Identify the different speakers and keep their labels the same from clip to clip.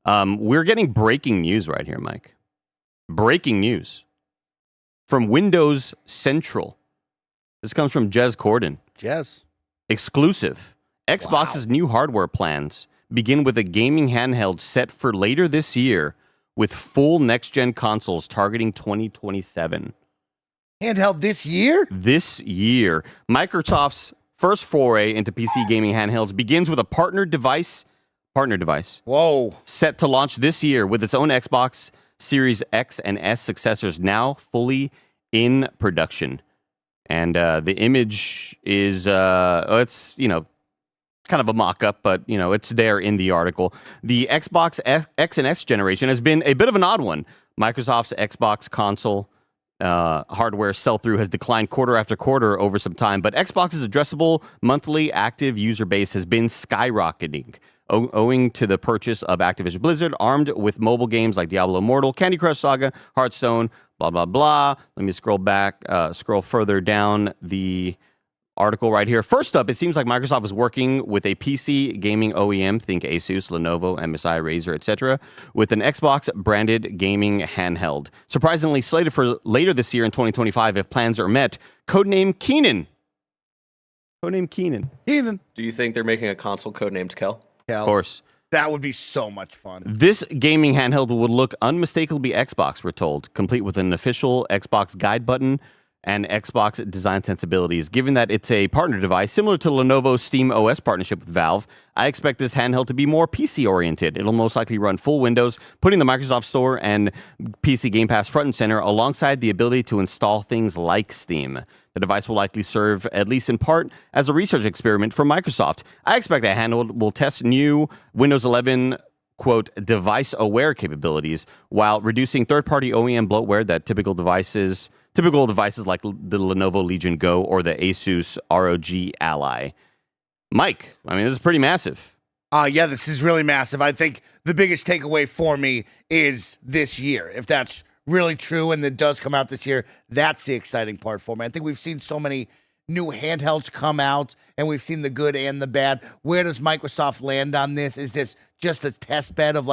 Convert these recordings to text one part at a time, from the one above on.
Speaker 1: We're getting breaking news right here, Mike. Breaking news from Windows Central. This comes from Jez Corden.
Speaker 2: Jez.
Speaker 1: Exclusive. Xbox's new hardware plans begin with a gaming handheld set for later this year with full next-gen consoles targeting 2027.
Speaker 2: Handheld this year?
Speaker 1: This year. Microsoft's first foray into PC gaming handhelds begins with a partner device.
Speaker 2: Whoa.
Speaker 1: Set to launch this year with its own Xbox Series X and S successors now fully in production. And the image is, it's, kind of a mock-up, but, it's there in the article. The Xbox X and S generation has been a bit of an odd one. Microsoft's Xbox console hardware sell-through has declined quarter after quarter over some time, but Xbox's addressable monthly active user base has been skyrocketing, owing to the purchase of Activision Blizzard, armed with mobile games like Diablo Immortal, Candy Crush Saga, Hearthstone, blah, blah, blah. Let me scroll further down the article right here. First up, it seems like Microsoft is working with a PC gaming OEM, think Asus, Lenovo, MSI, Razer, etc., with an Xbox-branded gaming handheld. Surprisingly slated for later this year in 2025 if plans are met. Codename Keenan.
Speaker 2: Keenan.
Speaker 3: Do you think they're making a console codenamed Kel?
Speaker 1: Of course.
Speaker 2: That would be so much fun.
Speaker 1: This gaming handheld would look unmistakably Xbox, we're told, complete with an official Xbox guide button and Xbox design sensibilities. Given that it's a partner device, similar to Lenovo's Steam OS partnership with Valve, I expect this handheld to be more PC-oriented. It'll most likely run full Windows, putting the Microsoft Store and PC Game Pass front and center alongside the ability to install things like Steam. The device will likely serve, at least in part, as a research experiment for Microsoft. I expect that handheld will test new Windows 11 quote, device-aware capabilities while reducing third-party OEM bloatware that typical devices like the Lenovo Legion Go or the Asus ROG Ally. Mike, this is pretty massive.
Speaker 2: Yeah, this is really massive. I think the biggest takeaway for me is this year. If that's really true and it does come out this year, that's the exciting part for me. I think we've seen so many new handhelds come out, and we've seen the good and the bad. Where does Microsoft land on this? Is this just a test bed of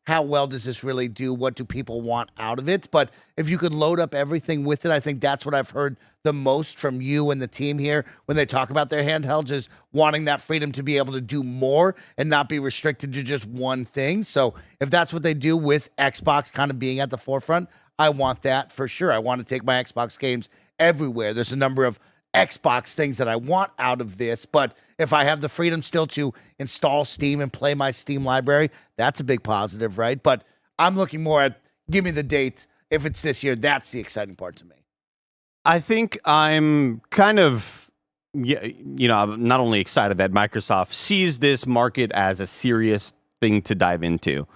Speaker 2: how well does this really do? What do people want out of it? But if you could load up everything with it, I think that's what I've heard the most from you and the team here when they talk about their handhelds, is wanting that freedom to be able to do more and not be restricted to just one thing. So if that's what they do with Xbox kind of being at the forefront, I want that for sure. I want to take my Xbox games everywhere. There's a number of Xbox things that I want out of this, but if I have the freedom still to install Steam and play my Steam library, that's a big positive, right? But I'm looking more at, give me the date. If it's this year, that's the exciting part to me.
Speaker 1: I think I'm kind of, I'm not only excited that Microsoft sees this market as a serious thing to dive into,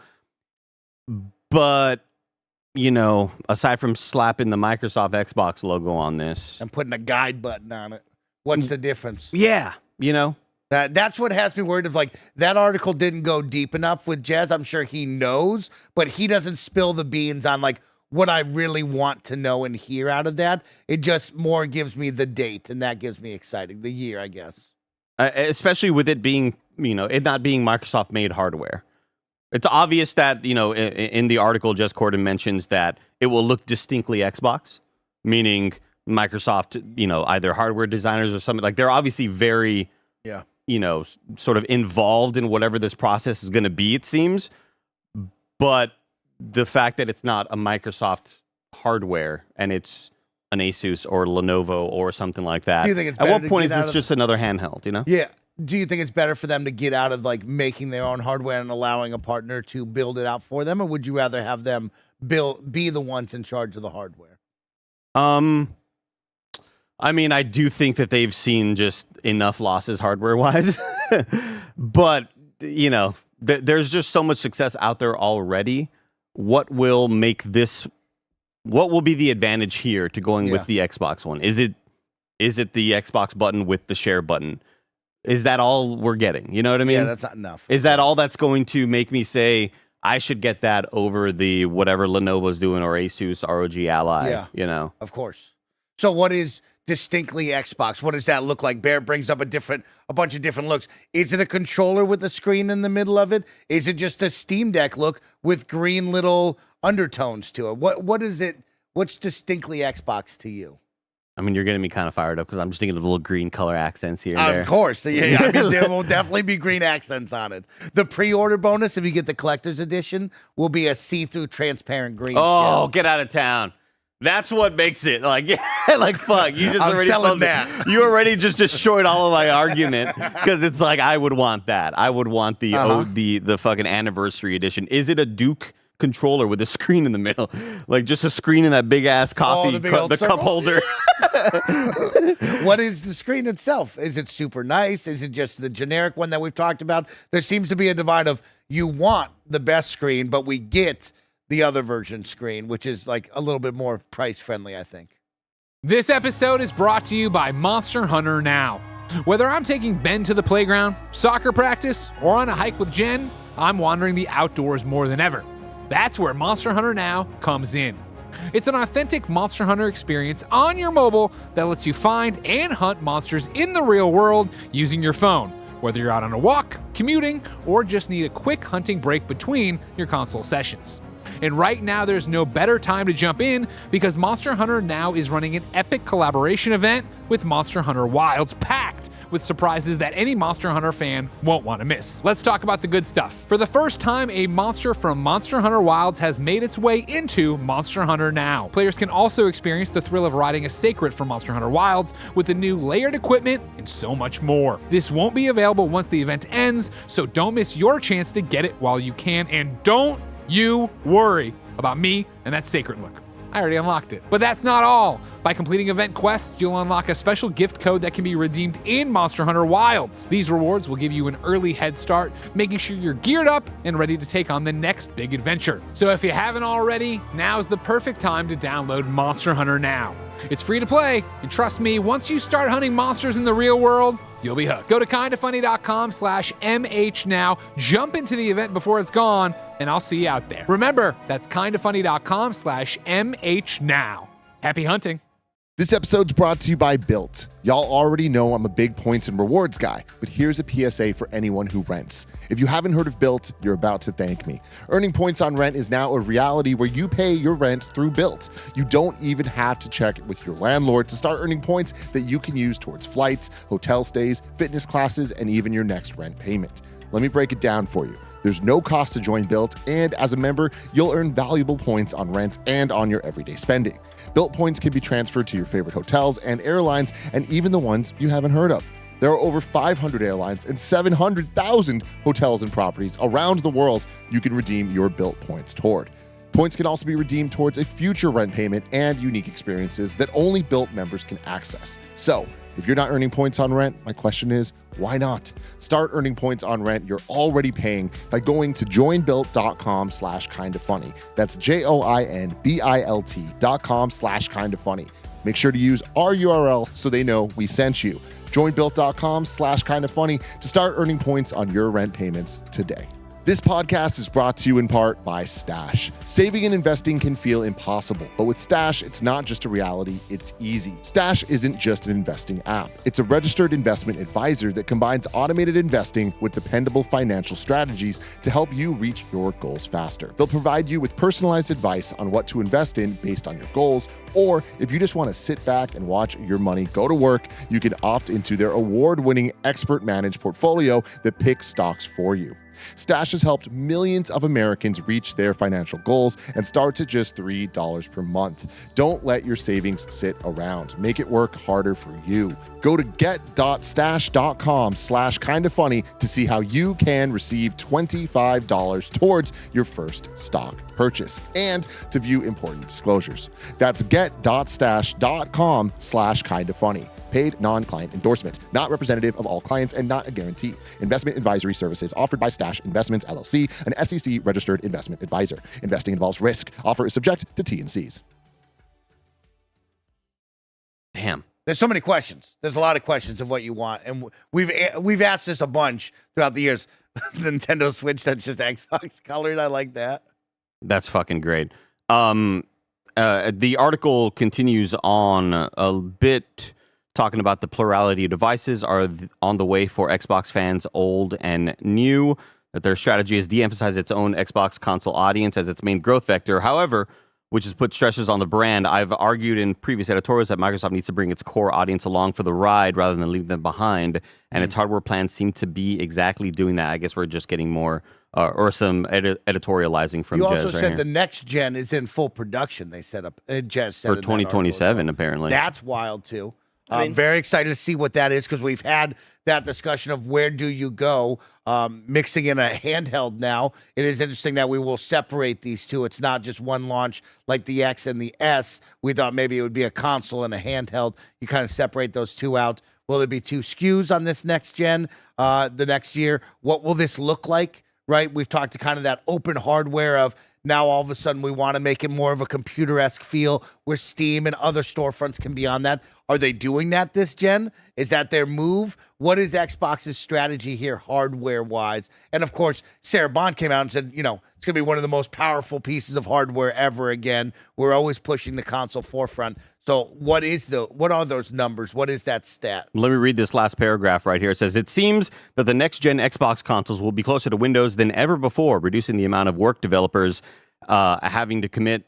Speaker 1: but aside from slapping the Microsoft Xbox logo on this
Speaker 2: and putting a guide button on it, what's the difference?
Speaker 1: Yeah,
Speaker 2: That's what has me worried of that article didn't go deep enough with Jez. I'm sure he knows, but he doesn't spill the beans on what I really want to know and hear out of that. It just more gives me the date, and that gives me exciting. The year, I guess.
Speaker 1: Especially with it being, it not being Microsoft made hardware. It's obvious that, in the article, Jez Corden mentions that it will look distinctly Xbox, meaning Microsoft, either hardware designers or something. They're obviously very, sort of involved in whatever this process is going to be, it seems. But the fact that it's not a Microsoft hardware and it's an Asus or Lenovo or something like that.
Speaker 2: Do you think it's
Speaker 1: at what point is this just another handheld,
Speaker 2: Yeah. Do you think it's better for them to get out of making their own hardware and allowing a partner to build it out for them, or would you rather have them be the ones in charge of the hardware?
Speaker 1: I do think that they've seen just enough losses hardware-wise, but there's just so much success out there already. What will be the advantage here to going with the Xbox One? Is it the Xbox button with the share button? Is that all we're getting? You know what I mean?
Speaker 2: Yeah, that's not enough.
Speaker 1: Is that all that's going to make me say I should get that over the whatever Lenovo's doing or Asus ROG Ally?
Speaker 2: Yeah,
Speaker 1: Of
Speaker 2: course. So what is distinctly Xbox? What does that look like? Bear brings up a bunch of different looks. Is it a controller with a screen in the middle of it? Is it just a Steam Deck look with green little undertones to it? What is it? What's distinctly Xbox to you?
Speaker 1: I mean, you're getting me kind of fired up because I'm just thinking of the little green color accents here and there.
Speaker 2: Of course. Yeah, I mean, there will definitely be green accents on it. The pre-order bonus, if you get the collector's edition, will be a see-through transparent green
Speaker 1: Oh,
Speaker 2: shell.
Speaker 1: get out of town. That's what makes it like, yeah, like fuck. You just
Speaker 2: I'm
Speaker 1: already
Speaker 2: selling
Speaker 1: sold
Speaker 2: that.
Speaker 1: You already just destroyed all of my argument because it's like I would want that. I would want the the fucking anniversary edition. Is it a Duke controller with a screen in the middle, like just a screen in that big ass coffee
Speaker 2: the
Speaker 1: cup holder?
Speaker 2: What is the screen itself? Is it super nice? Is it just the generic one that we've talked about? There seems to be a divide of you want the best screen, but we get the other version screen, which is like a little bit more price friendly, I think.
Speaker 4: This episode is brought to you by Monster Hunter Now. Whether I'm taking Ben to the playground, soccer practice, or on a hike with Jen, I'm wandering the outdoors more than ever. That's where Monster Hunter Now comes in. It's an authentic Monster Hunter experience on your mobile that lets you find and hunt monsters in the real world using your phone, whether you're out on a walk, commuting, or just need a quick hunting break between your console sessions. And right now, there's no better time to jump in because Monster Hunter Now is running an epic collaboration event with Monster Hunter Wilds, packed with surprises that any Monster Hunter fan won't want to miss. Let's talk about the good stuff. For the first time, a monster from Monster Hunter Wilds has made its way into Monster Hunter Now. Players can also experience the thrill of riding a Sacred from Monster Hunter Wilds with the new layered equipment and so much more. This won't be available once the event ends, so don't miss your chance to get it while you can, and don't you worry about me and that Sacred look. I already unlocked it. But that's not all. By completing event quests, you'll unlock a special gift code that can be redeemed in Monster Hunter Wilds. These rewards will give you an early head start, making sure you're geared up and ready to take on the next big adventure. So if you haven't already, now's the perfect time to download Monster Hunter Now. It's free to play, and trust me, once you start hunting monsters in the real world, you'll be hooked. Go to kindafunny.com/MH now, jump into the event before it's gone, and I'll see you out there. Remember, that's kindafunny.com/MH now. Happy hunting.
Speaker 5: This episode's brought to you by Built. Y'all already know I'm a big points and rewards guy, but here's a PSA for anyone who rents. If you haven't heard of Built, you're about to thank me. Earning points on rent is now a reality where you pay your rent through Built. You don't even have to check it with your landlord to start earning points that you can use towards flights, hotel stays, fitness classes, and even your next rent payment. Let me break it down for you. There's no cost to join Built, and as a member, you'll earn valuable points on rent and on your everyday spending. Built points can be transferred to your favorite hotels and airlines, and even the ones you haven't heard of. There are over 500 airlines and 700,000 hotels and properties around the world you can redeem your Built points toward. Points can also be redeemed towards a future rent payment and unique experiences that only Built members can access. So, if you're not earning points on rent, my question is, why not? Start earning points on rent you're already paying by going to joinbuilt.com/kindafunny. That's JOINBILT.com/kindafunny. Make sure to use our URL so they know we sent you. Joinbuilt.com/kindafunny to start earning points on your rent payments today. This podcast is brought to you in part by Stash. Saving and investing can feel impossible, but with Stash, it's not just a reality, it's easy. Stash isn't just an investing app. It's a registered investment advisor that combines automated investing with dependable financial strategies to help you reach your goals faster. They'll provide you with personalized advice on what to invest in based on your goals, or if you just want to sit back and watch your money go to work, you can opt into their award-winning expert managed portfolio that picks stocks for you. Stash has helped millions of Americans reach their financial goals and starts at just $3 per month. Don't let your savings sit around. Make it work harder for you. Go to get.stash.com/kindafunny to see how you can receive $25 towards your first stock purchase and to view important disclosures. That's get.stash.com/kindafunny. Paid non-client endorsement, not representative of all clients and not a guarantee. Investment advisory services offered by Stash Investments LLC, an SEC registered investment advisor. Investing involves risk. Offer is subject to T&Cs.
Speaker 1: Damn.
Speaker 2: There's so many questions. There's a lot of questions of what you want, and we've asked this a bunch throughout the years. The Nintendo Switch that's just Xbox colored. I like that.
Speaker 1: That's fucking great. The article continues on a bit talking about the plurality of devices are on the way for Xbox fans, old and new. That their strategy is de-emphasize its own Xbox console audience as its main growth vector. However, which has put stresses on the brand. I've argued in previous editorials that Microsoft needs to bring its core audience along for the ride rather than leave them behind, and its hardware plans seem to be exactly doing that. I guess we're just getting more or some editorializing from
Speaker 2: You
Speaker 1: Jez
Speaker 2: also
Speaker 1: right
Speaker 2: said
Speaker 1: here.
Speaker 2: the next gen is in full production. They set up. Jez said
Speaker 1: For
Speaker 2: in that article as
Speaker 1: 2027,
Speaker 2: well.
Speaker 1: apparently.
Speaker 2: That's wild too.
Speaker 3: I mean-
Speaker 2: I'm very excited to see what that is because we've had that discussion of where do you go, mixing in a handheld now. It is interesting that we will separate these two. It's not just one launch like the X and the S. We thought maybe it would be a console and a handheld. You kind of separate those two out. Will there be two SKUs on this next gen the next year? What will this look like, right? We've talked to kind of that open hardware of now all of a sudden we want to make it more of a computer-esque feel where Steam and other storefronts can be on that. Are they doing that this gen? Is that their move? What is Xbox's strategy here hardware-wise? And of course, Sarah Bond came out and said, it's going to be one of the most powerful pieces of hardware ever again. We're always pushing the console forefront. So what are those numbers? What is that stat?
Speaker 1: Let me read this last paragraph right here. It says, it seems that the next-gen Xbox consoles will be closer to Windows than ever before, reducing the amount of work developers having to commit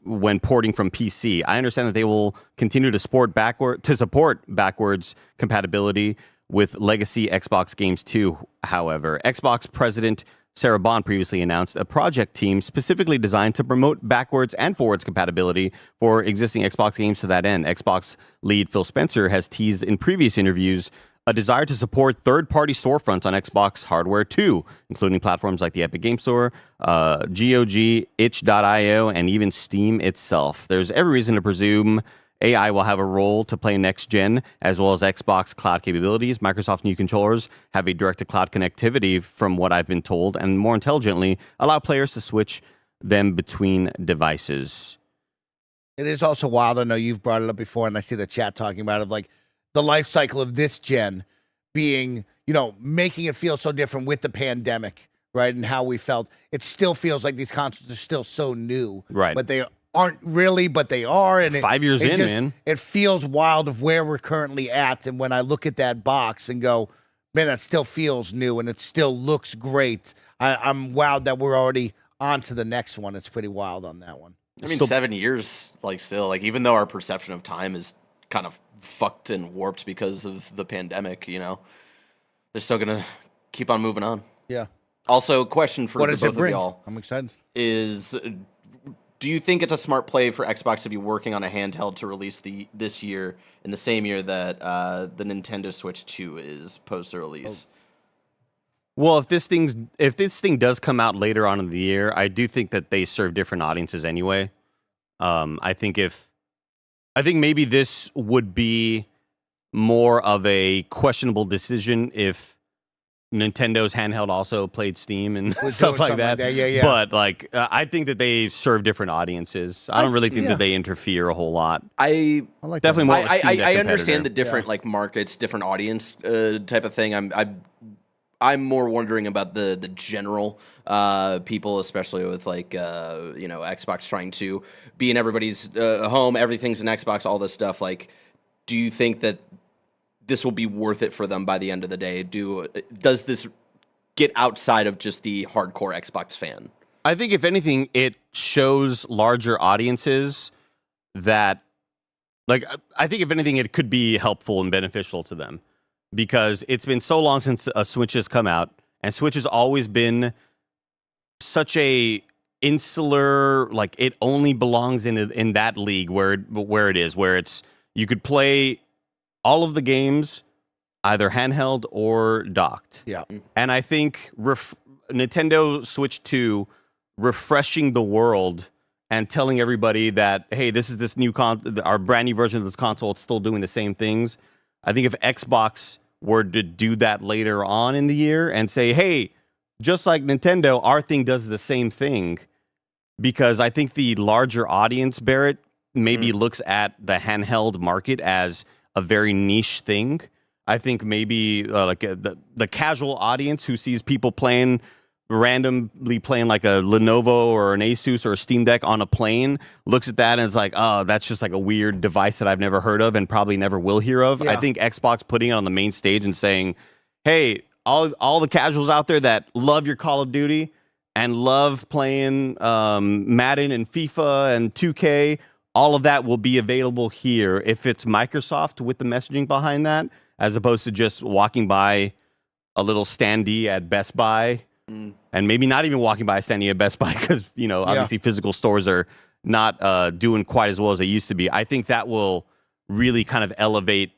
Speaker 1: when porting from PC. I understand that they will continue to support backwards compatibility with legacy Xbox games too. However, Xbox president Sarah Bond previously announced a project team specifically designed to promote backwards and forwards compatibility for existing Xbox games to that end. Xbox lead Phil Spencer has teased in previous interviews a desire to support third-party storefronts on Xbox hardware too, including platforms like the Epic Game Store, GOG, itch.io, and even Steam itself. There's every reason to presume AI will have a role to play next gen, as well as Xbox cloud capabilities. Microsoft's new controllers have a direct-to-cloud connectivity, from what I've been told, and more intelligently, allow players to switch them between devices.
Speaker 2: It is also wild. I know you've brought it up before, and I see the chat talking about it, like the life cycle of this gen being, making it feel so different with the pandemic, right? And how we felt. It still feels like these consoles are still so new.
Speaker 1: Right.
Speaker 2: But they aren't really, but they are. And
Speaker 1: 5 years in, man.
Speaker 2: It feels wild of where we're currently at. And when I look at that box and go, man, that still feels new and it still looks great. I'm wowed that we're already on to the next one. It's pretty wild on that one.
Speaker 3: I mean, 7 years, even though our perception of time is kind of fucked and warped because of the pandemic, they're still going to keep on moving on.
Speaker 2: Yeah.
Speaker 3: Also, question for
Speaker 2: What
Speaker 3: the
Speaker 2: does
Speaker 3: both
Speaker 2: it bring?
Speaker 3: of y'all
Speaker 2: I'm excited.
Speaker 3: is, do you think it's a smart play for Xbox to be working on a handheld to release this year in the same year that the Nintendo Switch 2 is post release?
Speaker 1: Well, if this thing does come out later on in the year, I do think that they serve different audiences anyway. I think maybe this would be more of a questionable decision if Nintendo's handheld also played Steam and
Speaker 2: Was
Speaker 1: stuff
Speaker 2: doing
Speaker 1: like
Speaker 2: something
Speaker 1: that.
Speaker 2: like that. Yeah, yeah.
Speaker 1: But I think that they serve different audiences. I don't really think that they interfere a whole lot.
Speaker 3: I
Speaker 2: like
Speaker 1: Definitely more. of a Steam Deck
Speaker 3: I understand the
Speaker 1: competitor.
Speaker 3: different markets, different audience type of thing. I'm more wondering about the general people, especially with Xbox trying to be in everybody's home, everything's an Xbox, all this stuff. Like, do you think that this will be worth it for them by the end of the day? Does this get outside of just the hardcore Xbox fan?
Speaker 1: I think if anything, it shows larger audiences that, I think if anything, it could be helpful and beneficial to them. Because it's been so long since a Switch has come out, and Switch has always been such a insular, it only belongs in that league where it is, where it's you could play all of the games either handheld or docked.
Speaker 2: Yeah.
Speaker 1: And I think Nintendo Switch 2 refreshing the world and telling everybody that, hey, this is this new our brand new version of this console, it's still doing the same things. I think if Xbox were to do that later on in the year and say, hey, just like Nintendo, our thing does the same thing, because I think the larger audience, Barrett, maybe looks at the handheld market as a very niche thing. I think maybe the casual audience who sees people playing randomly playing like a Lenovo or an Asus or a Steam Deck on a plane looks at that and it's like, oh, that's just like a weird device that I've never heard of and probably never will hear of.
Speaker 2: Yeah.
Speaker 1: I think Xbox putting it on the main stage and saying, hey, all the casuals out there that love your Call of Duty and love playing Madden and FIFA and 2K, all of that will be available here if it's Microsoft with the messaging behind that, as opposed to just walking by a little standee at Best Buy. And maybe not even walking by a standee at Best Buy because, obviously physical stores are not doing quite as well as they used to be. I think that will really kind of elevate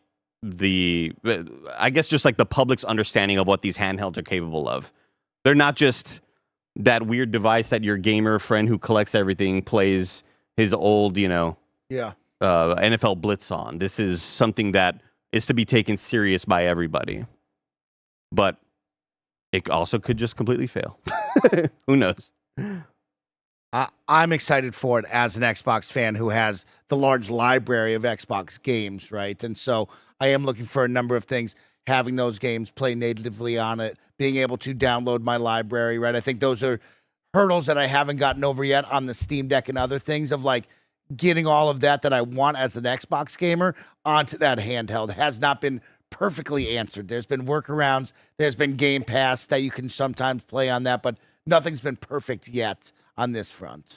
Speaker 1: I guess just like the public's understanding of what these handhelds are capable of. They're not just that weird device that your gamer friend who collects everything plays his old, NFL Blitz on. This is something that is to be taken serious by everybody. But it also could just completely fail. Who knows?
Speaker 2: I'm excited for it as an Xbox fan who has the large library of Xbox games, right? And so I am looking for a number of things, having those games play natively on it, being able to download my library, right? I think those are hurdles that I haven't gotten over yet on the Steam Deck and other things of like getting all of that I want as an Xbox gamer onto that handheld has not been perfectly answered. There's been workarounds. There's been Game Pass that you can sometimes play on that, but nothing's been perfect yet on this front.